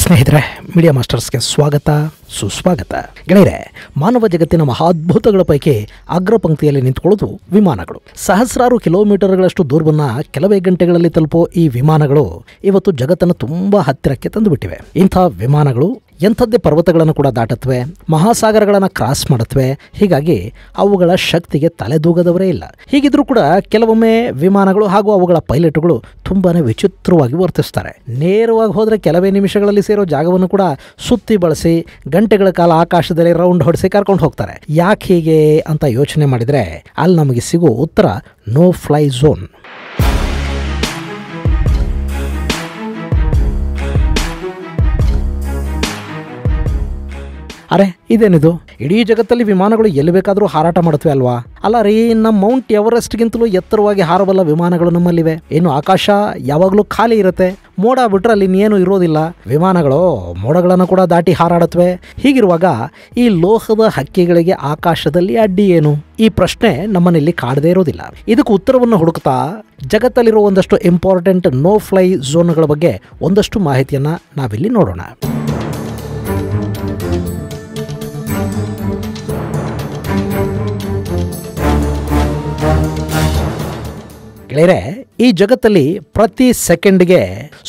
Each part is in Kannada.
ಸ್ನೇಹಿತರೆ, ಮೀಡಿಯಾ ಮಾಸ್ಟರ್ಸ್ಗೆ ಸ್ವಾಗತ ಸುಸ್ವಾಗತ. ಗೆಳೆಯರೆ, ಮಾನವ ಜಗತ್ತಿನ ಮಹಾದ್ಭುತಗಳ ಪೈಕಿ ಅಗ್ರ ಪಂಕ್ತಿಯಲ್ಲಿ ನಿಂತುಕೊಳ್ಳೋದು ವಿಮಾನಗಳು. ಸಹಸ್ರಾರು ಕಿಲೋಮೀಟರ್ಗಳಷ್ಟು ದೂರವನ್ನ ಕೆಲವೇ ಗಂಟೆಗಳಲ್ಲಿ ತಲುಪೋ ಈ ವಿಮಾನಗಳು ಇವತ್ತು ಜಗತ್ತನ್ನು ತುಂಬಾ ಹತ್ತಿರಕ್ಕೆ ತಂದುಬಿಟ್ಟಿವೆ. ಇಂಥ ವಿಮಾನಗಳು ಎಂಥದ್ದೇ ಪರ್ವತಗಳನ್ನು ಕೂಡ ದಾಟತ್ವೆ, ಮಹಾಸಾಗರಗಳನ್ನು ಕ್ರಾಸ್ ಮಾಡುತ್ತವೆ. ಹೀಗಾಗಿ ಅವುಗಳ ಶಕ್ತಿಗೆ ತಲೆದೂಗದವರೇ ಇಲ್ಲ. ಹೀಗಿದ್ರೂ ಕೂಡ ಕೆಲವೊಮ್ಮೆ ವಿಮಾನಗಳು ಹಾಗೂ ಅವುಗಳ ಪೈಲಟ್ಗಳು ತುಂಬಾನೇ ವಿಚಿತ್ರವಾಗಿ ವರ್ತಿಸ್ತಾರೆ. ನೇರವಾಗಿ ಹೋದರೆ ಕೆಲವೇ ನಿಮಿಷಗಳಲ್ಲಿ ಸೇರೋ ಜಾಗವನ್ನು ಕೂಡ ಸುತ್ತಿ ಬಳಸಿ ಗಂಟೆಗಳ ಕಾಲ ಆಕಾಶದಲ್ಲಿ ರೌಂಡ್ ಹೊಡೆಸಿ ಕರ್ಕೊಂಡು ಹೋಗ್ತಾರೆ. ಯಾಕೆ ಹೀಗೆ ಅಂತ ಯೋಚನೆ ಮಾಡಿದರೆ ಅಲ್ಲಿ ನಮಗೆ ಸಿಗೋ ಉತ್ತರ ನೋ ಫ್ಲೈ ಝೋನ್. ಅರೆ, ಇದೇನಿದು? ಇಡೀ ಜಗತ್ತಲ್ಲಿ ವಿಮಾನಗಳು ಎಲ್ಲಿ ಬೇಕಾದರೂ ಹಾರಾಟ ಮಾಡುತ್ತವೆ ಅಲ್ವಾ? ಅಲ್ಲ ರೀ, ನಮ್ಮ ಮೌಂಟ್ ಎವರೆಸ್ಟ್ಗಿಂತಲೂ ಎತ್ತರವಾಗಿ ಹಾರಬಲ್ಲ ವಿಮಾನಗಳು ನಮ್ಮಲ್ಲಿವೆ. ಇನ್ನು ಆಕಾಶ ಯಾವಾಗಲೂ ಖಾಲಿ ಇರುತ್ತೆ. ಮೋಡ ಬಿಟ್ರೆ ಅಲ್ಲಿ ಇನ್ನೇನು ಇರೋದಿಲ್ಲ. ವಿಮಾನಗಳು ಮೋಡಗಳನ್ನು ಕೂಡ ದಾಟಿ ಹಾರಾಡುತ್ತವೆ. ಹೀಗಿರುವಾಗ ಈ ಲೋಹದ ಹಕ್ಕಿಗಳಿಗೆ ಆಕಾಶದಲ್ಲಿ ಅಡ್ಡಿ ಏನು? ಈ ಪ್ರಶ್ನೆ ನಮ್ಮನ್ನಿಲ್ಲಿ ಕಾಡದೇ ಇರೋದಿಲ್ಲ. ಇದಕ್ಕೆ ಉತ್ತರವನ್ನು ಹುಡುಕ್ತಾ ಜಗತ್ತಲ್ಲಿರೋ ಒಂದಷ್ಟು ಇಂಪಾರ್ಟೆಂಟ್ ನೋ ಫ್ಲೈ ಝೋನ್ಗಳ ಬಗ್ಗೆ ಒಂದಷ್ಟು ಮಾಹಿತಿಯನ್ನು ನಾವಿಲ್ಲಿ ನೋಡೋಣ. ಗೆಳೆಯರೆ, ಈ ಜಗತ್ತಲ್ಲಿ ಪ್ರತಿ ಸೆಕೆಂಡ್ಗೆ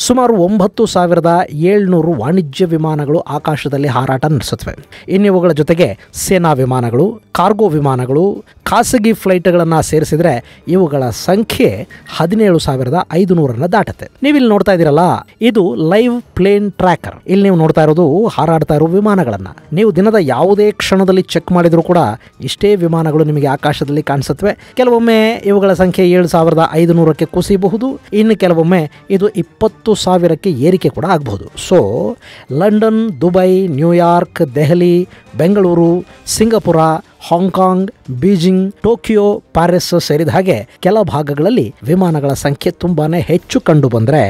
ಸುಮಾರು 9,700 ವಾಣಿಜ್ಯ ವಿಮಾನಗಳು ಆಕಾಶದಲ್ಲಿ ಹಾರಾಟ ನಡೆಸುತ್ತವೆ. ಇನ್ನಿವುಗಳ ಜೊತೆಗೆ ಸೇನಾ ವಿಮಾನಗಳು, ಕಾರ್ಗೋ ವಿಮಾನಗಳು, ಖಾಸಗಿ ಫ್ಲೈಟ್ಗಳನ್ನು ಸೇರಿಸಿದರೆ ಇವುಗಳ ಸಂಖ್ಯೆ 17,500 ದಾಟುತ್ತೆ. ನೀವಿಲ್ಲಿ ನೋಡ್ತಾ ಇದ್ದೀರಲ್ಲ, ಇದು ಲೈವ್ ಪ್ಲೇನ್ ಟ್ರ್ಯಾಕರ್. ಇಲ್ಲಿ ನೀವು ನೋಡ್ತಾ ಇರೋದು ಹಾರಾಡ್ತಾ ಇರೋ ವಿಮಾನಗಳನ್ನು. ನೀವು ದಿನದ ಯಾವುದೇ ಕ್ಷಣದಲ್ಲಿ ಚೆಕ್ ಮಾಡಿದರೂ ಕೂಡ ಇಷ್ಟೇ ವಿಮಾನಗಳು ನಿಮಗೆ ಆಕಾಶದಲ್ಲಿ ಕಾಣಿಸುತ್ತವೆ. ಕೆಲವೊಮ್ಮೆ ಇವುಗಳ ಸಂಖ್ಯೆ 7,500ಕ್ಕೆ ಕುಸಿಯಬಹುದು. ಇನ್ನು ಕೆಲವೊಮ್ಮೆ ಇದು 20,000ಕ್ಕೆ ಏರಿಕೆ ಕೂಡ ಆಗಬಹುದು. So London, Dubai, New York, Delhi, Bengaluru, Singapore, Hong Kong, Beijing, Tokyo, Paris ಸೇರಿದ ಹಾಗೆ ಕೆಲ ಭಾಗಗಳಲ್ಲಿ ವಿಮಾನಗಳ ಸಂಖ್ಯೆ ತುಂಬಾನೇ ಹೆಚ್ಚು ಕಂಡು ಬಂದರೆ,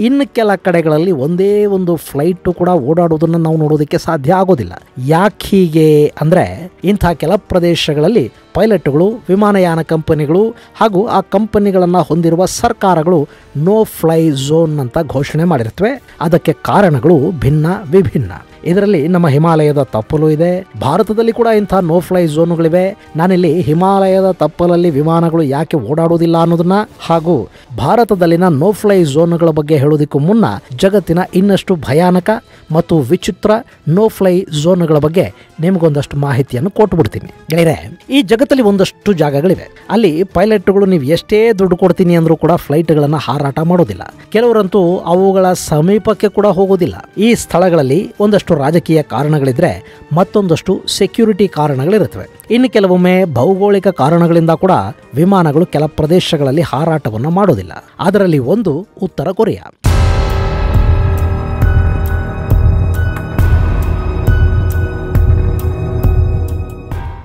ಇನ್ನು ಕೆಲ ಕಡೆಗಳಲ್ಲಿ ಒಂದೇ ಒಂದು ಫ್ಲೈಟ್ ಕೂಡ ಓಡಾಡುವುದನ್ನು ನಾವು ನೋಡೋದಕ್ಕೆ ಸಾಧ್ಯ ಆಗೋದಿಲ್ಲ. ಯಾಕೆ ಹೀಗೆ ಅಂದರೆ, ಇಂಥ ಕೆಲ ಪ್ರದೇಶಗಳಲ್ಲಿ ಪೈಲಟ್ಗಳು, ವಿಮಾನಯಾನ ಕಂಪನಿಗಳು ಹಾಗೂ ಆ ಕಂಪನಿಗಳನ್ನು ಹೊಂದಿರುವ ಸರ್ಕಾರಗಳು ನೋ ಫ್ಲೈ ಝೋನ್ ಅಂತ ಘೋಷಣೆ ಮಾಡಿರ್ತವೆ. ಅದಕ್ಕೆ ಕಾರಣಗಳು ಭಿನ್ನ ವಿಭಿನ್ನ. ಇದರಲ್ಲಿ ನಮ್ಮ ಹಿಮಾಲಯದ ತಪ್ಪಲು ಇದೆ. ಭಾರತದಲ್ಲಿ ಕೂಡ ಇಂಥ ನೋ ಫ್ಲೈ ಝೋನ್ಗಳಿವೆ. ನಾನಿಲ್ಲಿ ಹಿಮಾಲಯದ ತಪ್ಪಲಲ್ಲಿ ವಿಮಾನಗಳು ಯಾಕೆ ಓಡಾಡುವುದಿಲ್ಲ ಅನ್ನೋದನ್ನ ಹಾಗೂ ಭಾರತದಲ್ಲಿನ ನೋ ಫ್ಲೈ ಝೋನ್ಗಳ ಬಗ್ಗೆ ಹೇಳೋದಕ್ಕೂ ಮುನ್ನ ಜಗತ್ತಿನ ಇನ್ನಷ್ಟು ಭಯಾನಕ ಮತ್ತು ವಿಚಿತ್ರ ನೋ ಫ್ಲೈ ಝೋನ್ಗಳ ಬಗ್ಗೆ ನಿಮಗೊಂದಷ್ಟು ಮಾಹಿತಿಯನ್ನು ಕೊಟ್ಬಿಡ್ತೀನಿ. ಗೆಳೆಯರೆ, ಈ ಜಗತ್ತಲ್ಲಿ ಒಂದಷ್ಟು ಜಾಗಗಳಿವೆ. ಅಲ್ಲಿ ಪೈಲಟ್ಗಳು ನೀವು ಎಷ್ಟೇ ದುಡ್ಡು ಕೊಡ್ತೀನಿ ಅಂದ್ರೂ ಕೂಡ ಫ್ಲೈಟ್ಗಳನ್ನು ಹಾರಾಟ ಮಾಡೋದಿಲ್ಲ. ಕೆಲವರಂತೂ ಅವುಗಳ ಸಮೀಪಕ್ಕೆ ಕೂಡ ಹೋಗೋದಿಲ್ಲ. ಈ ಸ್ಥಳಗಳಲ್ಲಿ ಒಂದಷ್ಟು ರಾಜಕೀಯ ಕಾರಣಗಳಿದ್ರೆ ಮತ್ತೊಂದಷ್ಟು ಸೆಕ್ಯೂರಿಟಿ ಕಾರಣಗಳಿರುತ್ತವೆ. ಇನ್ನು ಕೆಲವೊಮ್ಮೆ ಭೌಗೋಳಿಕ ಕಾರಣಗಳಿಂದ ಕೂಡ ವಿಮಾನಗಳು ಕೆಲ ಪ್ರದೇಶಗಳಲ್ಲಿ ಹಾರಾಟವನ್ನು ಮಾಡೋದಿಲ್ಲ. ಅದರಲ್ಲಿ ಒಂದು ಉತ್ತರ ಕೊರಿಯಾ.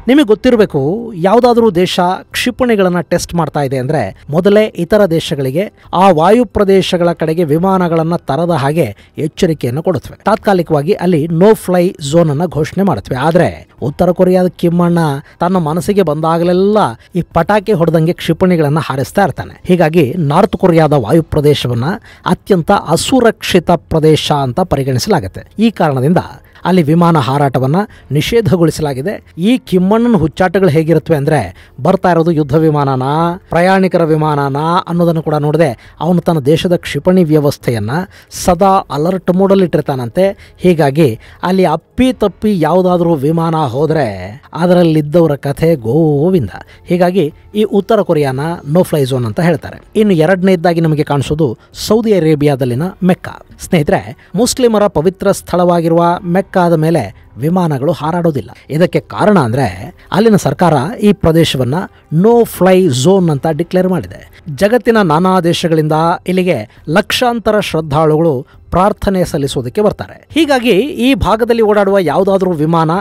ನಿಮಗೆ ಗೊತ್ತಿರಬೇಕು, ಯಾವುದಾದ್ರೂ ದೇಶ ಕ್ಷಿಪಣಿಗಳನ್ನು ಟೆಸ್ಟ್ ಮಾಡ್ತಾ ಇದೆ ಅಂದರೆ ಮೊದಲೇ ಇತರ ದೇಶಗಳಿಗೆ ಆ ವಾಯು ಪ್ರದೇಶಗಳ ಕಡೆಗೆ ವಿಮಾನಗಳನ್ನು ತರದ ಹಾಗೆ ಎಚ್ಚರಿಕೆಯನ್ನು ಕೊಡುತ್ತವೆ. ತಾತ್ಕಾಲಿಕವಾಗಿ ಅಲ್ಲಿ ನೋ ಫ್ಲೈ ಝೋನ್ ಅನ್ನು ಘೋಷಣೆ ಮಾಡುತ್ತವೆ. ಆದರೆ ಉತ್ತರ ಕೊರಿಯಾದ ಕಿಮ್ಮಣ್ಣ ತನ್ನ ಮನಸ್ಸಿಗೆ ಬಂದಾಗಲೆಲ್ಲ ಈ ಪಟಾಕಿ ಹೊಡೆದಂಗೆ ಕ್ಷಿಪಣಿಗಳನ್ನು ಹಾರಿಸ್ತಾ ಇರ್ತಾನೆ. ಹೀಗಾಗಿ ನಾರ್ತ್ ಕೊರಿಯಾದ ವಾಯು ಪ್ರದೇಶವನ್ನ ಅತ್ಯಂತ ಅಸುರಕ್ಷಿತ ಪ್ರದೇಶ ಅಂತ ಪರಿಗಣಿಸಲಾಗುತ್ತೆ. ಈ ಕಾರಣದಿಂದ ಅಲ್ಲಿ ವಿಮಾನ ಹಾರಾಟವನ್ನು ನಿಷೇಧಗೊಳಿಸಲಾಗಿದೆ. ಈ ಕಿಮ್ಮಣ್ಣನ ಹುಚ್ಚಾಟಗಳು ಹೇಗಿರುತ್ತವೆ ಅಂದರೆ, ಬರ್ತಾ ಇರೋದು ಯುದ್ಧ ವಿಮಾನನಾ, ಪ್ರಯಾಣಿಕರ ವಿಮಾನನಾ ಅನ್ನೋದನ್ನು ಕೂಡ ನೋಡದೆ ಅವನು ತನ್ನ ದೇಶದ ಕ್ಷಿಪಣಿ ವ್ಯವಸ್ಥೆಯನ್ನು ಸದಾ ಅಲರ್ಟ್ ಮೋಡಲ್ಲಿ ಇಟ್ಟಿರ್ತಾನಂತೆ. ಹೀಗಾಗಿ ಅಲ್ಲಿ ಅಪ್ಪಿ ತಪ್ಪಿ ಯಾವುದಾದ್ರೂ ವಿಮಾನ ಹೋದರೆ ಅದರಲ್ಲಿದ್ದವರ ಕಥೆ ಗೋವಿಂದ. ಹೀಗಾಗಿ ಈ ಉತ್ತರ ಕೊರಿಯಾನ ನೋ ಫ್ಲೈ ಝೋನ್ ಅಂತ ಹೇಳ್ತಾರೆ. ಇನ್ನು ಎರಡನೇದಾಗಿ ನಮಗೆ ಕಾಣಿಸೋದು ಸೌದಿ ಅರೇಬಿಯಾದಲ್ಲಿನ ಮೆಕ್ಕಾ. ಸ್ನೇಹಿತರೆ, ಮುಸ್ಲಿಮರ ಪವಿತ್ರ ಸ್ಥಳವಾಗಿರುವ ಮೆಕ್ಕಾದ ಮೇಲೆ ವಿಮಾನಗಳು ಹಾರಾಡೋದಿಲ್ಲ. ಇದಕ್ಕೆ ಕಾರಣ ಅಂದರೆ ಅಲ್ಲಿನ ಸರ್ಕಾರ ಈ ಪ್ರದೇಶವನ್ನು ನೋ ಫ್ಲೈ ಝೋನ್ ಅಂತ ಡಿಕ್ಲೇರ್ ಮಾಡಿದೆ. ಜಗತ್ತಿನ ನಾನಾ ದೇಶಗಳಿಂದ ಇಲ್ಲಿಗೆ ಲಕ್ಷಾಂತರ ಶ್ರದ್ಧಾಳುಗಳು ಪ್ರಾರ್ಥನೆ ಸಲ್ಲಿಸೋದಕ್ಕೆ ಬರ್ತಾರೆ. ಹೀಗಾಗಿ ಈ ಭಾಗದಲ್ಲಿ ಓಡಾಡುವ ಯಾವುದಾದ್ರೂ ವಿಮಾನ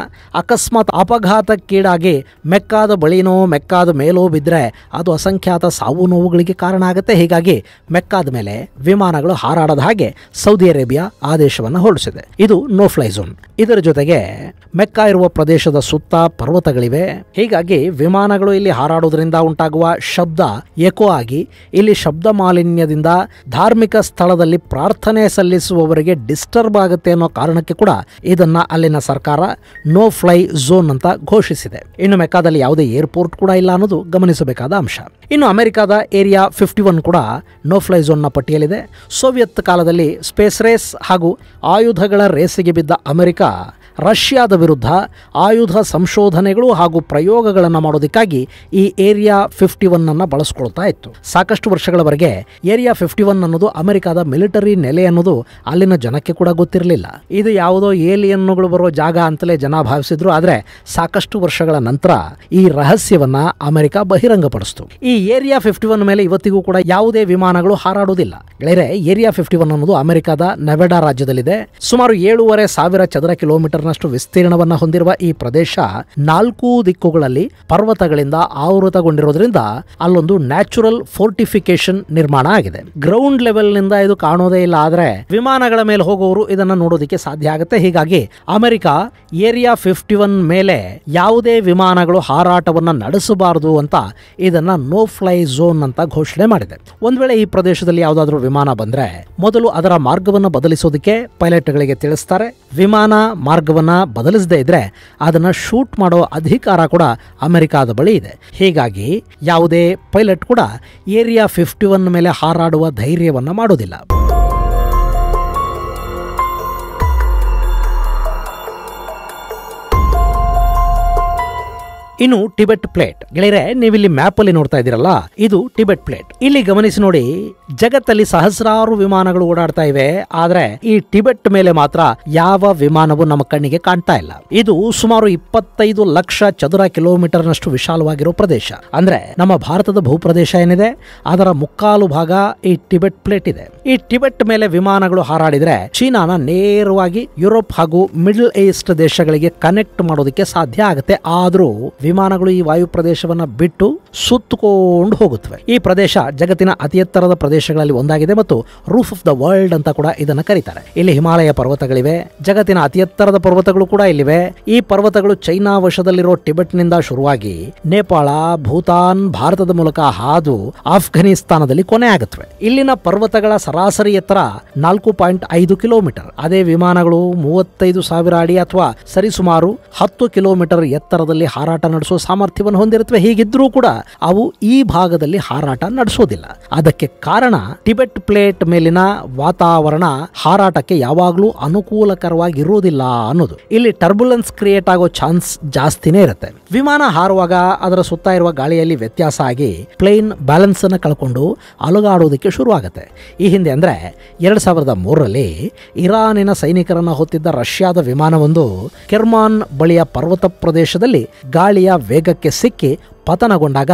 ಅಕಸ್ಮಾತ್ ಅಪಘಾತಕ್ಕೀಡಾಗಿ ಮೆಕ್ಕಾದ ಬಳಿನೋ ಮೆಕ್ಕಾದ ಮೇಲೋ ಬಿದ್ದರೆ ಅದು ಅಸಂಖ್ಯಾತ ಸಾವು ನೋವುಗಳಿಗೆ ಕಾರಣ ಆಗುತ್ತೆ. ಹೀಗಾಗಿ ಮೆಕ್ಕಾದ ಮೇಲೆ ವಿಮಾನಗಳು ಹಾರಾಡದ ಹಾಗೆ ಸೌದಿ ಅರೇಬಿಯಾ ಆದೇಶವನ್ನು ಹೊರಡಿಸಿದೆ. ಇದು ನೋ ಫ್ಲೈ ಝೋನ್. ಇದರ ಜೊತೆಗೆ ಮೆಕ್ಕಾ ಇರುವ ಪ್ರದೇಶದ ಸುತ್ತ ಪರ್ವತಗಳಿವೆ. ಹೀಗಾಗಿ ವಿಮಾನಗಳು ಇಲ್ಲಿ ಹಾರಾಡುವುದರಿಂದ ಉಂಟಾಗುವ ಶಬ್ದ ಎಕೋ ಆಗಿ ಇಲ್ಲಿ ಶಬ್ದ ಮಾಲಿನ್ಯದಿಂದ ಧಾರ್ಮಿಕ ಸ್ಥಳದಲ್ಲಿ ಪ್ರಾರ್ಥನೆ ಸಲ್ಲಿಸುವ ಪ್ರಯಾಣಿಸುವವರಿಗೆ ಡಿಸ್ಟರ್ಬ್ ಆಗುತ್ತೆ ಅನ್ನೋ ಕಾರಣಕ್ಕೆ ಕೂಡ ಇದನ್ನ ಅಲ್ಲಿನ ಸರ್ಕಾರ ನೋ ಫ್ಲೈ ಝೋನ್ ಅಂತ ಘೋಷಿಸಿದೆ. ಇನ್ನು ಮೆಕ್ಕಾದಲ್ಲಿ ಯಾವುದೇ ಏರ್ಪೋರ್ಟ್ ಕೂಡ ಇಲ್ಲ ಅನ್ನೋದು ಗಮನಿಸಬೇಕಾದ ಅಂಶ. ಇನ್ನು ಅಮೆರಿಕದ ಏರಿಯಾ 51 ಕೂಡ ನೋ ಫ್ಲೈ ಝೋನ್ನ ಪಟ್ಟಿಯಲ್ಲಿದೆ. ಸೋವಿಯತ್ ಕಾಲದಲ್ಲಿ ಸ್ಪೇಸ್ ರೇಸ್ ಹಾಗೂ ಆಯುಧಗಳ ರೇಸಿಗೆ ಬಿದ್ದ ಅಮೆರಿಕ ರಷ್ಯಾದ ವಿರುದ್ಧ ಆಯುಧ ಸಂಶೋಧನೆಗಳು ಹಾಗೂ ಪ್ರಯೋಗಗಳನ್ನು ಮಾಡೋದಕ್ಕಾಗಿ ಈ ಏರಿಯಾ 51 ಅನ್ನು ಬಳಸ್ಕೊಳ್ತಾ ಇತ್ತು. ಸಾಕಷ್ಟು ವರ್ಷಗಳವರೆಗೆ ಏರಿಯಾ 51 ಅನ್ನೋದು ಅಮೆರಿಕದ ಮಿಲಿಟರಿ ನೆಲೆ ಅನ್ನೋದು ಅಲ್ಲಿನ ಜನಕ್ಕೆ ಕೂಡ ಗೊತ್ತಿರಲಿಲ್ಲ. ಇದು ಯಾವುದೋ ಏಲಿಯನ್ಗಳು ಬರೋ ಜಾಗ ಅಂತಲೇ ಜನ ಭಾವಿಸಿದ್ರು. ಆದರೆ ಸಾಕಷ್ಟು ವರ್ಷಗಳ ನಂತರ ಈ ರಹಸ್ಯವನ್ನ ಅಮೆರಿಕ ಬಹಿರಂಗಪಡಿಸಿತು. ಈ ಏರಿಯಾ 51 ಮೇಲೆ ಇವತ್ತಿಗೂ ಕೂಡ ಯಾವುದೇ ವಿಮಾನಗಳು ಹಾರಾಡುವುದಿಲ್ಲ. ಗೆಳೆಯರೆ, ಏರಿಯಾ 51 ಅನ್ನೋದು ಅಮೆರಿಕದ ನೆವಾಡಾ ರಾಜ್ಯದಲ್ಲಿದೆ. ಸುಮಾರು 7,500 ಚದರ ಕಿಲೋಮೀಟರ್ ನಷ್ಟು ವಿಸ್ತೀರ್ಣವನ್ನ ಹೊಂದಿರುವ ಈ ಪ್ರದೇಶ 4 ದಿಕ್ಕುಗಳಲ್ಲಿ ಪರ್ವತಗಳಿಂದ ಆವೃತಗೊಂಡಿರೋದ್ರಿಂದ ಅಲ್ಲೊಂದು ನ್ಯಾಚುರಲ್ ಫೋರ್ಟಿಫಿಕೇಶನ್ ನಿರ್ಮಾಣ ಆಗಿದೆ. ಗ್ರೌಂಡ್ ಲೆವೆಲ್ ನಿಂದ ಇದು ಕಾಣೋದೇ ಇಲ್ಲ, ಆದರೆ ವಿಮಾನಗಳ ಮೇಲೆ ಹೋಗುವವರು ಇದನ್ನ ನೋಡೋದಕ್ಕೆ ಸಾಧ್ಯ ಆಗುತ್ತೆ. ಹೀಗಾಗಿ ಅಮೆರಿಕ ಏರಿಯಾ 51 ಮೇಲೆ ಯಾವುದೇ ವಿಮಾನಗಳು ಹಾರಾಟವನ್ನ ನಡೆಸಬಾರದು ಅಂತ ಇದನ್ನ ನೋ ಫ್ಲೈ ಝೋನ್ ಅಂತ ಘೋಷಣೆ ಮಾಡಿದೆ. ಒಂದ್ ವೇಳೆ ಈ ಪ್ರದೇಶದಲ್ಲಿ ಯಾವುದಾದ್ರೂ ವಿಮಾನ ಬಂದ್ರೆ ಮೊದಲು ಅದರ ಮಾರ್ಗವನ್ನು ಬದಲಿಸೋದಕ್ಕೆ ಪೈಲಟ್ಗಳಿಗೆ ತಿಳಿಸ್ತಾರೆ. ವಿಮಾನ ಮಾರ್ಗವನ್ನ ಬದಲಿಸದೇ ಇದ್ರೆ ಅದನ್ನ ಶೂಟ್ ಮಾಡೋ ಅಧಿಕಾರ ಕೂಡ ಅಮೆರಿಕದ ಬಳಿ ಇದೆ. ಹೀಗಾಗಿ ಯಾವುದೇ ಪೈಲಟ್ ಕೂಡ ಏರಿಯಾ 51 ಮೇಲೆ ಹಾರಾಡುವ ಧೈರ್ಯವನ್ನ ಮಾಡೋದಿಲ್ಲ. ಇನ್ನು ಟಿಬೆಟ್ ಪ್ಲೇಟ್. ಗೆಳೆಯರೆ, ನೀವಿಲ್ಲಿ ಮ್ಯಾಪ್ ಅಲ್ಲಿ ನೋಡ್ತಾ ಇದ್ದೀರಲ್ಲ, ಇದು ಟಿಬೆಟ್ ಪ್ಲೇಟ್. ಇಲ್ಲಿ ಗಮನಿಸಿ ನೋಡಿ, ಜಗತ್ತಲ್ಲಿ ಸಹಸ್ರಾರು ವಿಮಾನಗಳು ಓಡಾಡ್ತಾ ಇವೆ, ಆದ್ರೆ ಈ ಟಿಬೆಟ್ ಮೇಲೆ ಮಾತ್ರ ಯಾವ ವಿಮಾನವು ನಮ್ಮ ಕಣ್ಣಿಗೆ ಕಾಣ್ತಾ ಇಲ್ಲ. ಇದು ಸುಮಾರು 25 ಲಕ್ಷ ಚದರ ಕಿಲೋಮೀಟರ್ ನಷ್ಟು ವಿಶಾಲವಾಗಿರೋ ಪ್ರದೇಶ. ಅಂದ್ರೆ ನಮ್ಮ ಭಾರತದ ಭೂಪ್ರದೇಶ ಏನಿದೆ ಅದರ ಮುಕ್ಕಾಲು ಭಾಗ ಈ ಟಿಬೆಟ್ ಪ್ಲೇಟ್ ಇದೆ. ಈ ಟಿಬೆಟ್ ಮೇಲೆ ವಿಮಾನಗಳು ಹಾರಾಡಿದ್ರೆ ಚೀನಾನ ನೇರವಾಗಿ ಯುರೋಪ್ ಹಾಗೂ ಮಿಡಲ್ ಈಸ್ಟ್ ದೇಶಗಳಿಗೆ ಕನೆಕ್ಟ್ ಮಾಡೋದಕ್ಕೆ ಸಾಧ್ಯ ಆಗುತ್ತೆ. ಆದ್ರೂ ವಿಮಾನಗಳು ಈ ವಾಯು ಪ್ರದೇಶವನ್ನ ಬಿಟ್ಟು ಸುತ್ತಕೊಂಡು ಹೋಗುತ್ತವೆ. ಈ ಪ್ರದೇಶ ಜಗತ್ತಿನ ಅತಿ ಎತ್ತರದ ಪ್ರದೇಶಗಳಲ್ಲಿ ಒಂದಾಗಿದೆ ಮತ್ತು ರೂಫ್ ಆಫ್ ದ ವರ್ಲ್ಡ್ ಅಂತ ಕೂಡ ಇದನ್ನ ಕರೀತಾರೆ. ಇಲ್ಲಿ ಹಿಮಾಲಯ ಪರ್ವತಗಳಿವೆ. ಜಗತ್ತಿನ ಅತಿ ಎತ್ತರದ ಪರ್ವತಗಳು ಕೂಡ ಇಲ್ಲಿವೆ. ಈ ಪರ್ವತಗಳು ಚೈನಾ ವಶದಲ್ಲಿರೋ ಟಿಬೆಟ್ ನಿಂದ ಶುರುವಾಗಿ ನೇಪಾಳ, ಭೂತಾನ್, ಭಾರತದ ಮೂಲಕ ಹಾದು ಆಫ್ಘನಿಸ್ತಾನದಲ್ಲಿ ಕೊನೆ ಆಗುತ್ತವೆ. ಇಲ್ಲಿನ ಪರ್ವತಗಳ ಸರಾಸರಿ ಎತ್ತರ 4.5 ಕಿಲೋಮೀಟರ್. ಅದೇ ವಿಮಾನಗಳು 35,000 ಅಡಿ ಅಥವಾ ಸರಿಸುಮಾರು 10 ಕಿಲೋಮೀಟರ್ ಎತ್ತರದಲ್ಲಿ ಹಾರಾಟ ನಡೆಸುವ ಸಾಮರ್ಥ್ಯವನ್ನು ಹೊಂದಿರುತ್ತವೆ. ಹೀಗಿದ್ರೂ ಕೂಡ ಅವು ಈ ಭಾಗದಲ್ಲಿ ಹಾರಾಟ ನಡೆಸೋದಿಲ್ಲ. ಅದಕ್ಕೆ ಕಾರಣ ಟಿಬೆಟ್ ಪ್ಲೇಟ್ ಮೇಲಿನ ವಾತಾವರಣ ಹಾರಾಟಕ್ಕೆ ಯಾವಾಗಲೂ ಅನುಕೂಲಕರವಾಗಿ ಇರುವುದಿಲ್ಲ ಅನ್ನೋದು. ಇಲ್ಲಿ ಟರ್ಬುಲೆನ್ಸ್ ಕ್ರಿಯೇಟ್ ಆಗೋ ಚಾನ್ಸ್ ಜಾಸ್ತಿನೇ ಇರುತ್ತೆ. ವಿಮಾನ ಹಾರುವಾಗ ಅದರ ಸುತ್ತ ಇರುವ ಗಾಳಿಯಲ್ಲಿ ವ್ಯತ್ಯಾಸ ಆಗಿ ಪ್ಲೇನ್ ಬ್ಯಾಲೆನ್ಸ್ ಅನ್ನು ಕಳ್ಕೊಂಡು ಅಲುಗಾಡೋದಕ್ಕೆ ಶುರುವಾಗುತ್ತೆ. ಈ ಹಿಂದೆ ಅಂದ್ರೆ 2003ರಲ್ಲಿ ಇರಾನಿನ ಸೈನಿಕರನ್ನ ಹೊತ್ತಿದ್ದ ರಷ್ಯಾದ ವಿಮಾನವೊಂದು ಕೆರ್ಮಾನ್ ಬಳಿಯ ಪರ್ವತ ಪ್ರದೇಶದಲ್ಲಿ ಗಾಳಿಯ ವೇಗಕ್ಕೆ ಸಿಕ್ಕಿ ಪತನಗೊಂಡಾಗ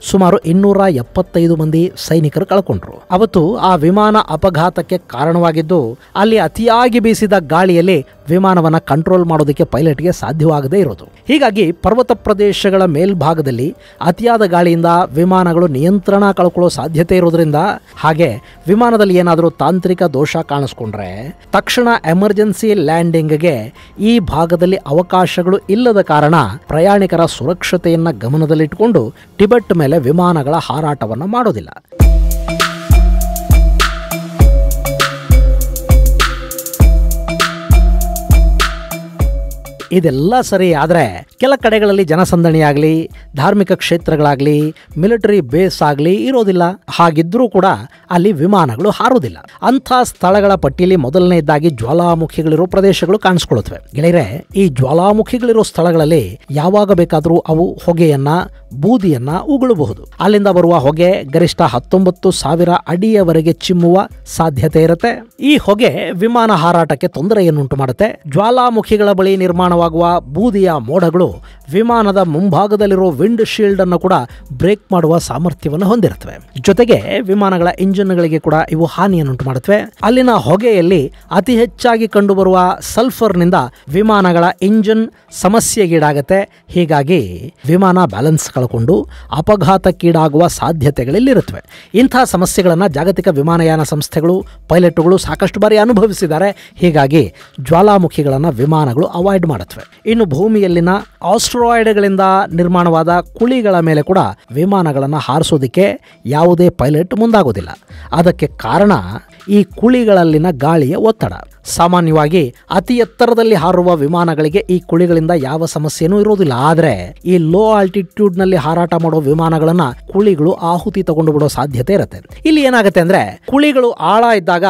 ಸುಮಾರು 275 ಮಂದಿ ಸೈನಿಕರು ಕಳ್ಕೊಂಡ್ರು. ಅವತ್ತು ಆ ವಿಮಾನ ಅಪಘಾತಕ್ಕೆ ಕಾರಣವಾಗಿದ್ದು ಅಲ್ಲಿ ಅತಿಯಾಗಿ ಬೀಸಿದ ಗಾಳಿಯಲ್ಲಿ ವಿಮಾನವನ್ನ ಕಂಟ್ರೋಲ್ ಮಾಡೋದಕ್ಕೆ ಪೈಲಟ್ಗೆ ಸಾಧ್ಯವಾಗದೇ ಇರೋದು. ಹೀಗಾಗಿ ಪರ್ವತ ಪ್ರದೇಶಗಳ ಮೇಲ್ಭಾಗದಲ್ಲಿ ಅತಿಯಾದ ಗಾಳಿಯಿಂದ ವಿಮಾನಗಳು ನಿಯಂತ್ರಣ ಕಳ್ಕೊಳ್ಳೋ ಸಾಧ್ಯತೆ ಇರೋದ್ರಿಂದ, ಹಾಗೆ ವಿಮಾನದಲ್ಲಿ ಏನಾದರೂ ತಾಂತ್ರಿಕ ದೋಷ ಕಾಣಿಸ್ಕೊಂಡ್ರೆ ತಕ್ಷಣ ಎಮರ್ಜೆನ್ಸಿ ಲ್ಯಾಂಡಿಂಗ್ಗೆ ಈ ಭಾಗದಲ್ಲಿ ಅವಕಾಶಗಳು ಇಲ್ಲದ ಕಾರಣ ಪ್ರಯಾಣಿಕರ ಸುರಕ್ಷತೆಯನ್ನ ಗಮನದಲ್ಲಿಟ್ಟು ಟಿಬೆಟ್ ಮೇಲೆ ವಿಮಾನಗಳ ಹಾರಾಟವನ್ನು ಮಾಡೋದಿಲ್ಲ. ಇದೆಲ್ಲ ಸರಿ, ಆದರೆ ಕೆಲ ಕಡೆಗಳಲ್ಲಿ ಜನಸಂದಣಿಯಾಗಲಿ, ಧಾರ್ಮಿಕ ಕ್ಷೇತ್ರಗಳಾಗಲಿ, ಮಿಲಿಟರಿ ಬೇಸ್ ಆಗಲಿ ಇರೋದಿಲ್ಲ. ಹಾಗಿದ್ರೂ ಕೂಡ ಅಲ್ಲಿ ವಿಮಾನಗಳು ಹಾರೋದಿಲ್ಲ. ಅಂಥ ಸ್ಥಳಗಳ ಪಟ್ಟಿಯಲ್ಲಿ ಮೊದಲನೇದಾಗಿ ಜ್ವಾಲಾಮುಖಿಗಳಿರೋ ಪ್ರದೇಶಗಳು ಕಾಣಿಸ್ಕೊಳ್ಳುತ್ತವೆ. ಗೆಳೆಯರೆ, ಈ ಜ್ವಾಲಾಮುಖಿಗಳಿರೋ ಸ್ಥಳಗಳಲ್ಲಿ ಯಾವಾಗ ಬೇಕಾದರೂ ಅವು ಹೊಗೆಯನ್ನ, ಬೂದಿಯನ್ನ ಉಗುಳಬಹುದು. ಅಲ್ಲಿಂದ ಬರುವ ಹೊಗೆ ಗರಿಷ್ಠ 19,000 ಅಡಿಯವರೆಗೆ ಚಿಮ್ಮುವ ಸಾಧ್ಯತೆ ಇರುತ್ತೆ. ಈ ಹೊಗೆ ವಿಮಾನ ಹಾರಾಟಕ್ಕೆ ತೊಂದರೆಯನ್ನುಂಟು ಮಾಡುತ್ತೆ. ಜ್ವಾಲಾಮುಖಿಗಳ ಬಳಿ ನಿರ್ಮಾಣವಾಗುವ ಬೂದಿಯ ಮೋಡಗಳು ವಿಮಾನದ ಮುಂಭಾಗದಲ್ಲಿರೋ ವಿಂಡ್ ಶೀಲ್ಡ್ ಅನ್ನು ಕೂಡ ಬ್ರೇಕ್ ಮಾಡುವ ಸಾಮರ್ಥ್ಯವನ್ನು ಹೊಂದಿರುತ್ತವೆ. ಜೊತೆಗೆ ವಿಮಾನಗಳ ಇಂಜಿನ್ಗಳಿಗೆ ಕೂಡ ಇವು ಹಾನಿಯನ್ನುಂಟು ಮಾಡುತ್ತವೆ. ಅಲ್ಲಿನ ಹೊಗೆಯಲ್ಲಿ ಅತಿ ಹೆಚ್ಚಾಗಿ ಕಂಡುಬರುವ ಸಲ್ಫರ್ನಿಂದ ವಿಮಾನಗಳ ಇಂಜಿನ್ ಸಮಸ್ಯೆಗೀಡಾಗುತ್ತೆ. ಹೀಗಾಗಿ ವಿಮಾನ ಬ್ಯಾಲೆನ್ಸ್ ಕಳ್ಕೊಂಡು ಅಪಘಾತಕ್ಕೀಡಾಗುವ ಸಾಧ್ಯತೆಗಳಿರುತ್ತವೆ. ಇಂಥ ಸಮಸ್ಯೆಗಳನ್ನು ಜಾಗತಿಕ ವಿಮಾನಯಾನ ಸಂಸ್ಥೆಗಳು, ಪೈಲಟ್ಗಳು ಸಾಕಷ್ಟು ಬಾರಿ ಅನುಭವಿಸಿದ್ದಾರೆ. ಹೀಗಾಗಿ ಜ್ವಾಲಾಮುಖಿಗಳನ್ನು ವಿಮಾನಗಳು ಅವಾಯ್ಡ್ ಮಾಡುತ್ತವೆ. ಇನ್ನು ಭೂಮಿಯಲ್ಲಿನ ಆಸ್ಟ್ರೋ ಸ್ಟೆರಾಯ್ಡ್ಗಳಿಂದ ನಿರ್ಮಾಣವಾದ ಕುಳಿಗಳ ಮೇಲೆ ಕೂಡ ವಿಮಾನಗಳನ್ನು ಹಾರಿಸೋದಕ್ಕೆ ಯಾವುದೇ ಪೈಲಟ್ ಮುಂದಾಗೋದಿಲ್ಲ. ಅದಕ್ಕೆ ಕಾರಣ ಈ ಕುಳಿಗಳಲ್ಲಿನ ಗಾಳಿಯ ಒತ್ತಡ. ಸಾಮಾನ್ಯವಾಗಿ ಅತಿ ಎತ್ತರದಲ್ಲಿ ಹಾರುವ ವಿಮಾನಗಳಿಗೆ ಈ ಕುಳಿಗಳಿಂದ ಯಾವ ಸಮಸ್ಯೆನೂ ಇರೋದಿಲ್ಲ. ಆದರೆ ಈ ಲೋ ಆಲ್ಟಿಟ್ಯೂಡ್ನಲ್ಲಿ ಹಾರಾಟ ಮಾಡೋ ವಿಮಾನಗಳನ್ನ ಕುಳಿಗಳು ಆಹುತಿ ತಗೊಂಡು ಬಿಡೋ ಸಾಧ್ಯತೆ ಇರುತ್ತೆ. ಇಲ್ಲಿ ಏನಾಗುತ್ತೆ ಅಂದ್ರೆ, ಕುಳಿಗಳು ಆಳ ಇದ್ದಾಗ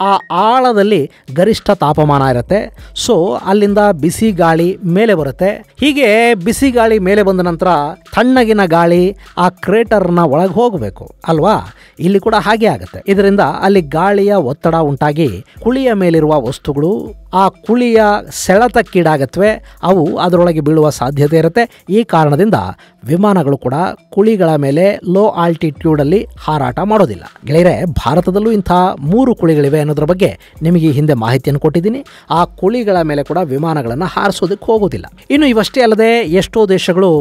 ಆ ಆಳದಲ್ಲಿ ಗರಿಷ್ಠ ತಾಪಮಾನ ಇರುತ್ತೆ. ಸೊ ಅಲ್ಲಿಂದ ಬಿಸಿ ಗಾಳಿ ಮೇಲೆ ಬರುತ್ತೆ. ಹೀಗೆ ಬಿಸಿ ಗಾಳಿ ಮೇಲೆ ಬಂದ ನಂತರ ತಣ್ಣಗಿನ ಗಾಳಿ ಆ ಕ್ರೇಟರ್ನ ಒಳಗೆ ಹೋಗಬೇಕು ಅಲ್ವಾ? ಇಲ್ಲಿ ಕೂಡ ಹಾಗೆ ಆಗುತ್ತೆ. ಇದರಿಂದ ಅಲ್ಲಿ ಗಾಳಿಯ ಒತ್ತಡ ಉಂಟಾಗಿ ಕುಳಿಯ ಮೇಲಿರುವ ವಸ್ತುಗಳು ಆ ಕುಳಿಯ ಸೆಳೆತಕ್ಕೀಡಾಗತ್ವೆ. ಅವು ಅದರೊಳಗೆ ಬೀಳುವ ಸಾಧ್ಯತೆ ಇರುತ್ತೆ. ಈ ಕಾರಣದಿಂದ ವಿಮಾನಗಳು ಕೂಡ ಕುಳಿಗಳ ಮೇಲೆ ಲೋ ಆಲ್ಟಿಟ್ಯೂಡಲ್ಲಿ ಹಾರಾಟ ಮಾಡೋದಿಲ್ಲ. ಗೆಳೆಯರೆ, ಭಾರತದಲ್ಲೂ ಇಂಥ 3 ಕುಳಿಗಳಿವೆ ಅನ್ನೋದ್ರ ಬಗ್ಗೆ ನಿಮಗೆ ಈ ಹಿಂದೆ ಮಾಹಿತಿಯನ್ನು ಕೊಟ್ಟಿದ್ದೀನಿ. ಆ ಕುಳಿಗಳ ಮೇಲೆ ಕೂಡ ವಿಮಾನಗಳನ್ನು ಹಾರಿಸೋದಕ್ಕೆ ಹೋಗೋದಿಲ್ಲ. ಇನ್ನು ಇವಷ್ಟೇ ಅಲ್ಲದೆ ಎಷ್ಟೋ ದೇಶಗಳು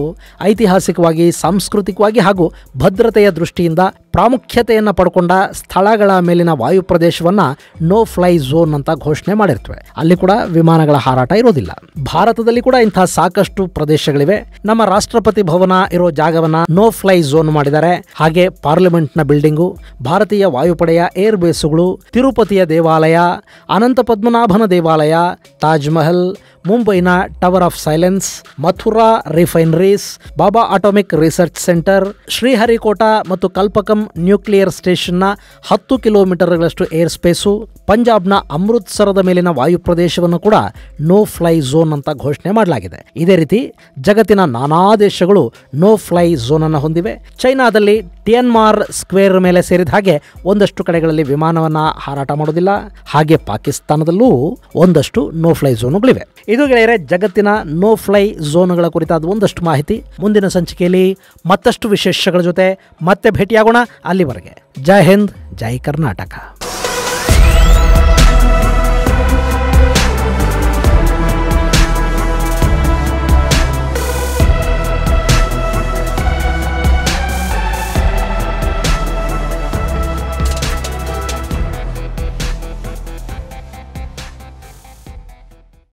ಐತಿಹಾಸಿಕವಾಗಿ, ಸಾಂಸ್ಕೃತಿಕವಾಗಿ ಹಾಗೂ ಭದ್ರತೆಯ ದೃಷ್ಟಿಯಿಂದ ಪ್ರಾಮುಖ್ಯತೆಯನ್ನು ಪಡ್ಕೊಂಡ ಸ್ಥಳಗಳ ಮೇಲಿನ ವಾಯು ಪ್ರದೇಶವನ್ನು ನೋ ಫ್ಲೈ ಝೋನ್ ಅಂತ ಘೋಷಣೆ ಮಾಡಿರ್ತವೆ. ಅಲ್ಲಿ ಕೂಡ ವಿಮಾನಗಳ ಹಾರಾಟ ಇರೋದಿಲ್ಲ. ಭಾರತದಲ್ಲಿ ಕೂಡ ಇಂತಹ ಸಾಕಷ್ಟು ಪ್ರದೇಶಗಳಿವೆ. ನಮ್ಮ ರಾಷ್ಟ್ರಪತಿ ಭವನ ಇರೋ ಜಾಗವನ್ನ ನೋ ಫ್ಲೈ ಝೋನ್ ಮಾಡಿದ್ದಾರೆ. ಹಾಗೆ ಪಾರ್ಲಿಮೆಂಟ್ನ ಬಿಲ್ಡಿಂಗು, ಭಾರತೀಯ ವಾಯುಪಡೆಯ ಏರ್ ಬೇಸುಗಳು, ತಿರುಪತಿಯ ದೇವಾಲಯ, ಅನಂತ ಪದ್ಮನಾಭನ ದೇವಾಲಯ, ತಾಜ್ ಮಹಲ್, ಮುಂಬೈನ tower of silence, Mathura refineries, Baba atomic research centre, Sriharikota ಮತ್ತು ಕಲ್ಪಕಂ ನ್ಯೂಕ್ಲಿಯರ್ ಸ್ಟೇಷನ್ನ 10 ಕಿಲೋಮೀಟರ್ಗಳಷ್ಟು ಏರ್ ಸ್ಪೇಸು, ಪಂಜಾಬ್ನ ಅಮೃತ್ಸರದ ಮೇಲಿನ ವಾಯು ಪ್ರದೇಶವನ್ನು ಕೂಡ ನೋ ಫ್ಲೈ ಝೋನ್ ಅಂತ ಘೋಷಣೆ ಮಾಡಲಾಗಿದೆ. ಇದೇ ರೀತಿ ಜಗತ್ತಿನ ನಾನಾ ದೇಶಗಳು ನೋ ಫ್ಲೈ ಝೋನ್ ಅನ್ನು ಹೊಂದಿವೆ. ಚೈನಾದಲ್ಲಿ ಟಿಯನ್ಮಾರ್ ಸ್ಕ್ವೇರ್ ಮೇಲೆ ಸೇರಿದ ಹಾಗೆ ಒಂದಷ್ಟು ಕಡೆಗಳಲ್ಲಿ ವಿಮಾನವನ್ನ ಹಾರಾಟ ಮಾಡೋದಿಲ್ಲ. ಹಾಗೆ ಪಾಕಿಸ್ತಾನದಲ್ಲೂ ಒಂದಷ್ಟು ನೋ ಫ್ಲೈ ಝೋನ್ಗಳಿವೆ. ಇದು ಗೆಳೆಯರೆ ಜಗತ್ತಿನ ನೋ ಫ್ಲೈ ಝೋನ್ಗಳ ಕುರಿತಾದ ಒಂದಷ್ಟು ಮಾಹಿತಿ. ಮುಂದಿನ ಸಂಚಿಕೆಯಲ್ಲಿ ಮತ್ತಷ್ಟು ವಿಶೇಷಗಳ ಜೊತೆ ಮತ್ತೆ ಭೇಟಿಯಾಗೋಣ. ಅಲ್ಲಿವರೆಗೆ ಜೈ ಹಿಂದ್, ಜೈ ಕರ್ನಾಟಕ.